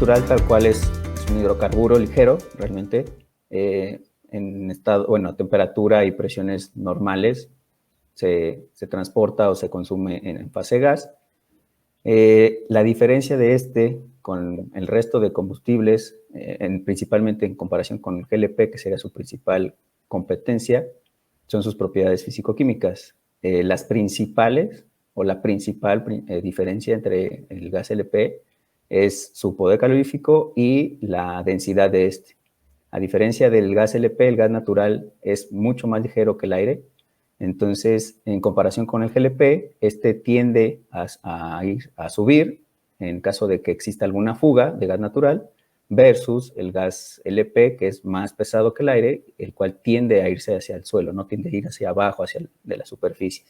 natural tal cual es un hidrocarburo ligero, realmente, en estado, bueno, a temperatura y presiones normales, se transporta o se consume en fase gas. La diferencia de este con el resto de combustibles, principalmente en comparación con el GLP, que sería su principal competencia, son sus propiedades físico-químicas. Las principales o la principal diferencia entre el gas LP es su poder calorífico y la densidad de este. A diferencia del gas LP, el gas natural es mucho más ligero que el aire. Entonces, en comparación con el GLP, este tiende a subir en caso de que exista alguna fuga de gas natural, versus el gas LP, que es más pesado que el aire, el cual tiende a irse hacia el suelo, no tiende a ir hacia abajo, hacia de la superficie.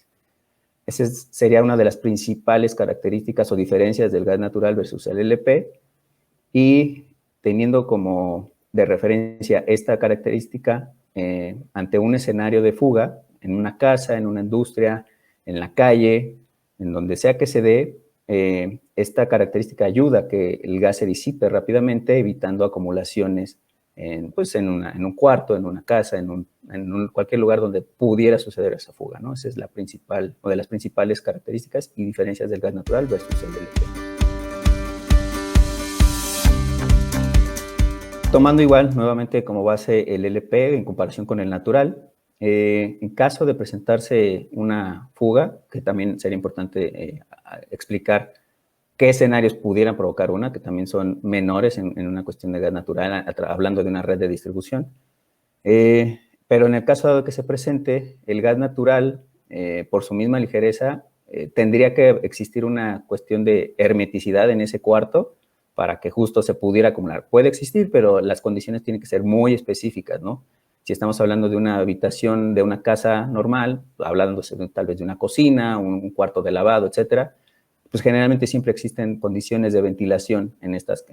Esa sería una de las principales características o diferencias del gas natural versus el LP, y teniendo como de referencia esta característica ante un escenario de fuga, en una casa, en una industria, en la calle, en donde sea que se dé, esta característica ayuda a que el gas se disipe rápidamente, evitando acumulaciones pues en un cuarto, en una casa, en cualquier lugar donde pudiera suceder esa fuga, ¿no? Esa es la principal, o de las principales características y diferencias del gas natural versus el LP. Tomando igual nuevamente como base el LP en comparación con el natural, en caso de presentarse una fuga, que también sería importante explicar qué escenarios pudieran provocar una, que también son menores en una cuestión de gas natural, hablando de una red de distribución. Pero en el caso de que se presente el gas natural, por su misma ligereza, tendría que existir una cuestión de hermeticidad en ese cuarto para que justo se pudiera acumular. Puede existir, pero las condiciones tienen que ser muy específicas, ¿no? Si estamos hablando de una habitación de una casa normal, hablándose tal vez de una cocina, un cuarto de lavado, etcétera, pues generalmente siempre existen condiciones de ventilación en estas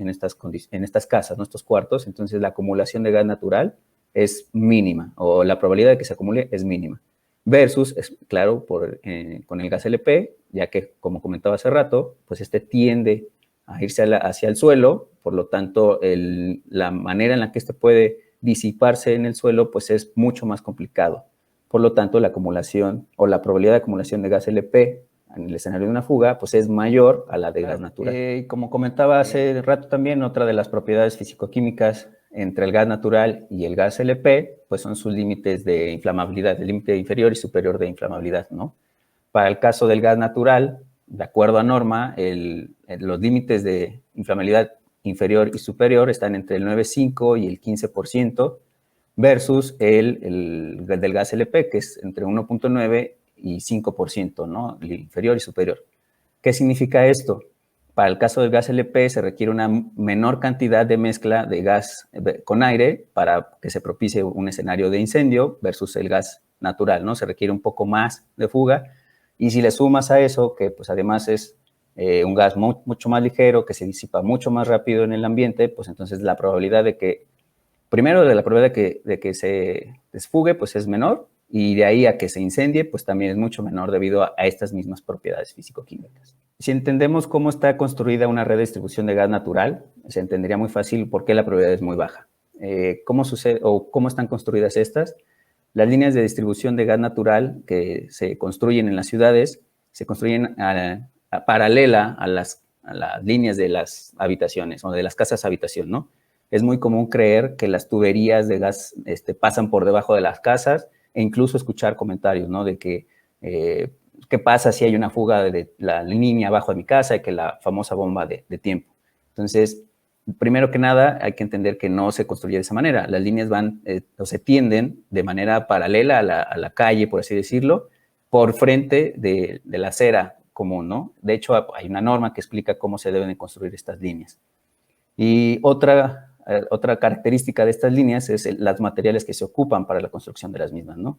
casas, ¿no? Estos cuartos, entonces la acumulación de gas natural es mínima, o la probabilidad de que se acumule es mínima. Versus, claro, con el gas LP, ya que, como comentaba hace rato, pues este tiende a irse hacia el suelo, por lo tanto, la manera en la que este puede disiparse en el suelo, pues es mucho más complicado. Por lo tanto, la acumulación o la probabilidad de acumulación de gas LP en el escenario de una fuga, pues es mayor a la de gas natural. Y como comentaba hace rato también, otra de las propiedades físico-químicas entre el gas natural y el gas LP, pues son sus límites de inflamabilidad, el límite inferior y superior de inflamabilidad, ¿no? Para el caso del gas natural, de acuerdo a norma, los límites de inflamabilidad inferior y superior están entre el 9,5 y el 15%, versus el del gas LP, que es entre 1,9 y 5%, ¿no? El inferior y superior. ¿Qué significa esto? Para el caso del gas LP se requiere una menor cantidad de mezcla de gas con aire para que se propicie un escenario de incendio versus el gas natural, ¿no? Se requiere un poco más de fuga, y si le sumas a eso, que pues además es un gas mucho más ligero, que se disipa mucho más rápido en el ambiente, pues entonces la probabilidad de que, primero de la probabilidad de que se desfugue, pues es menor, y de ahí a que se incendie, pues también es mucho menor debido a estas mismas propiedades físico-químicas. Si entendemos cómo está construida una red de distribución de gas natural, se entendería muy fácil por qué la probabilidad es muy baja. ¿Cómo sucede o cómo están construidas estas? Las líneas de distribución de gas natural que se construyen en las ciudades se construyen paralela a las líneas de las habitaciones o de las casas habitación, ¿no? Es muy común creer que las tuberías de gas pasan por debajo de las casas, e incluso escuchar comentarios, ¿no? De que qué pasa si hay una fuga de la línea abajo de mi casa, y que la famosa bomba de tiempo. Entonces, primero que nada, hay que entender que no se construye de esa manera. Las líneas van o se tienden de manera paralela a la calle, por así decirlo, por frente de la acera común, ¿no? De hecho, hay una norma que explica cómo se deben de construir estas líneas. Y otra característica de estas líneas es los materiales que se ocupan para la construcción de las mismas, ¿no?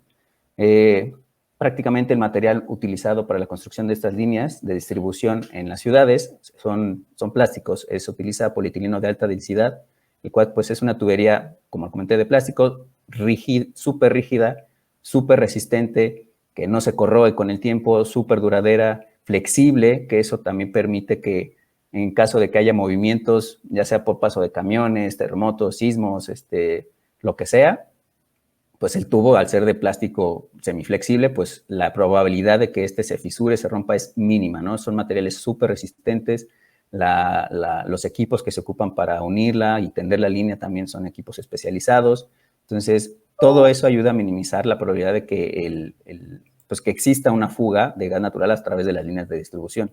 Prácticamente el material utilizado para la construcción de estas líneas de distribución en las ciudades son plásticos. Se utiliza polietileno de alta densidad, el cual pues es una tubería, como comenté, de plástico, súper rígida, súper resistente, que no se corroe con el tiempo, súper duradera, flexible, que eso también permite que en caso de que haya movimientos, ya sea por paso de camiones, terremotos, sismos, lo que sea, pues el tubo, al ser de plástico semiflexible, pues la probabilidad de que se fisure, se rompa es mínima, ¿no? Son materiales súper resistentes. Los equipos que se ocupan para unirla y tender la línea también son equipos especializados. Entonces, todo eso ayuda a minimizar la probabilidad de que, pues que exista una fuga de gas natural a través de las líneas de distribución.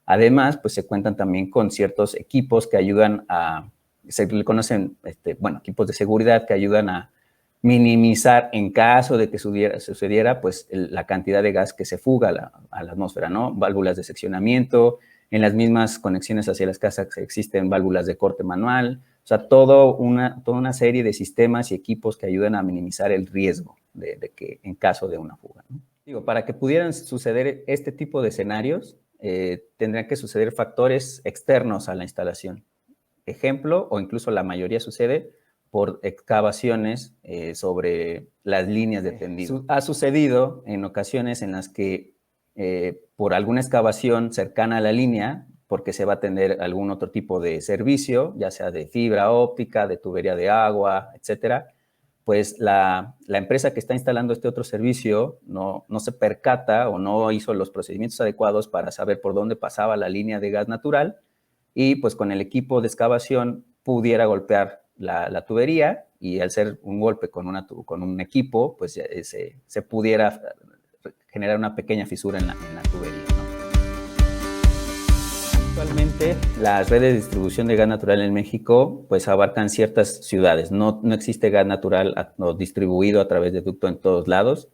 Además, pues se cuentan también con ciertos equipos que ayudan se le conocen, equipos de seguridad que ayudan a minimizar en caso de que sucediera pues la cantidad de gas que se fuga a la atmósfera, ¿no? Válvulas de seccionamiento, en las mismas conexiones hacia las casas existen válvulas de corte manual, o sea, toda una serie de sistemas y equipos que ayudan a minimizar el riesgo de que en caso de una fuga, ¿no? Digo, para que pudieran suceder este tipo de escenarios, tendrían que suceder factores externos a la instalación. Ejemplo, o incluso la mayoría sucede por excavaciones sobre las líneas de tendido. Ha sucedido en ocasiones en las que por alguna excavación cercana a la línea, porque se va a atender algún otro tipo de servicio, ya sea de fibra óptica, de tubería de agua, etcétera, pues la empresa que está instalando este otro servicio no se percata o no hizo los procedimientos adecuados para saber por dónde pasaba la línea de gas natural y pues con el equipo de excavación pudiera golpear la tubería y al ser un golpe con un equipo, pues se pudiera generar una pequeña fisura en la tubería, ¿no? Actualmente, las redes de distribución de gas natural en México pues abarcan ciertas ciudades. No existe gas natural distribuido a través de ducto en todos lados.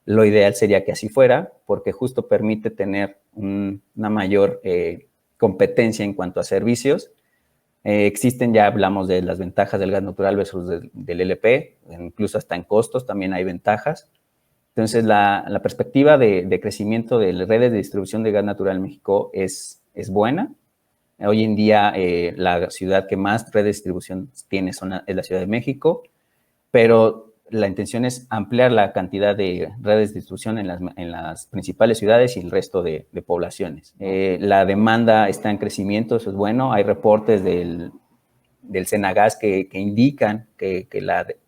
Lo ideal sería que así fuera, porque justo permite tener una mayor competencia en cuanto a servicios. Existen, ya hablamos de las ventajas del gas natural versus del LP, incluso hasta en costos también hay ventajas. Entonces, la perspectiva de crecimiento de las redes de distribución de gas natural en México es buena. Hoy en día, la ciudad que más redes de distribución tiene es la Ciudad de México, pero la intención es ampliar la cantidad de redes de distribución en las principales ciudades y el resto de poblaciones. La demanda está en crecimiento, eso es bueno. Hay reportes del Cenagas que indican que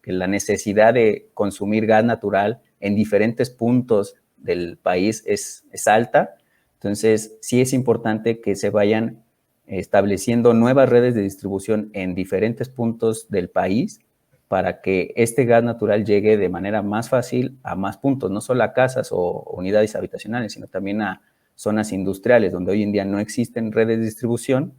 la necesidad de consumir gas natural en diferentes puntos del país es alta. Entonces, sí es importante que se vayan estableciendo nuevas redes de distribución en diferentes puntos del país para que este gas natural llegue de manera más fácil a más puntos, no solo a casas o unidades habitacionales, sino también a zonas industriales, donde hoy en día no existen redes de distribución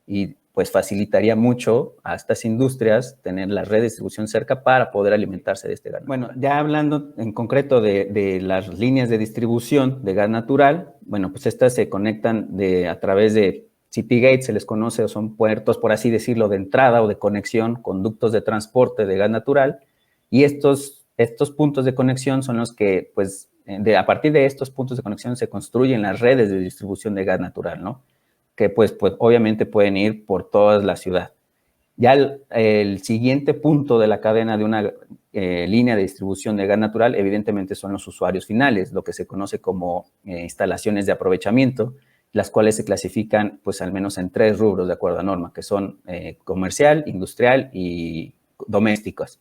y pues facilitaría mucho a estas industrias tener la red de distribución cerca para poder alimentarse de este gas natural. Bueno, ya hablando en concreto de las líneas de distribución de gas natural, bueno, pues estas se conectan a través de City Gates, se les conoce, o son puertos, por así decirlo, de entrada o de conexión, conductos de transporte de gas natural, y estos puntos de conexión son los que, pues, a partir de estos puntos de conexión se construyen las redes de distribución de gas natural, ¿no? Que pues obviamente pueden ir por toda la ciudad. Ya el siguiente punto de la cadena de una línea de distribución de gas natural, evidentemente son los usuarios finales, lo que se conoce como instalaciones de aprovechamiento, las cuales se clasifican pues al menos en 3 rubros de acuerdo a norma, que son comercial, industrial y domésticos.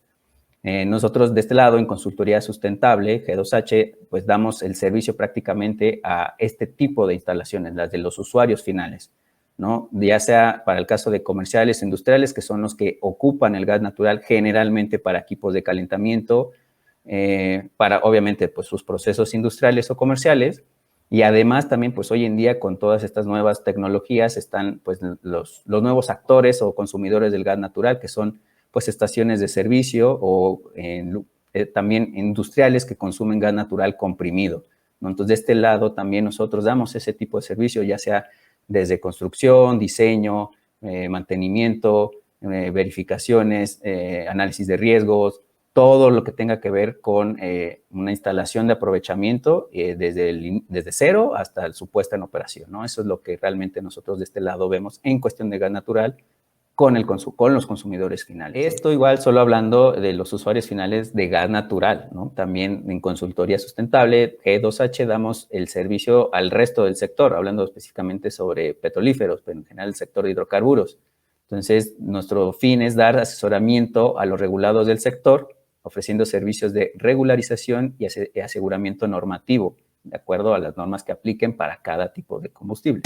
Nosotros de este lado, en Consultoría Sustentable, G2H, pues damos el servicio prácticamente a este tipo de instalaciones, las de los usuarios finales, ¿no? Ya sea para el caso de comerciales, industriales, que son los que ocupan el gas natural generalmente para equipos de calentamiento, para obviamente pues sus procesos industriales o comerciales, y además también pues hoy en día con todas estas nuevas tecnologías están pues los nuevos actores o consumidores del gas natural, que son pues estaciones de servicio o también industriales que consumen gas natural comprimido, ¿no? Entonces, de este lado también nosotros damos ese tipo de servicio, ya sea desde construcción, diseño, mantenimiento, verificaciones, análisis de riesgos, todo lo que tenga que ver con una instalación de aprovechamiento desde cero hasta su puesta en operación, ¿no? Eso es lo que realmente nosotros de este lado vemos en cuestión de gas natural con los consumidores finales. Esto igual solo hablando de los usuarios finales de gas natural, ¿no? También en consultoría sustentable, G2H damos el servicio al resto del sector, hablando específicamente sobre petrolíferos, pero en general el sector de hidrocarburos. Entonces, nuestro fin es dar asesoramiento a los regulados del sector, ofreciendo servicios de regularización y aseguramiento normativo, de acuerdo a las normas que apliquen para cada tipo de combustible.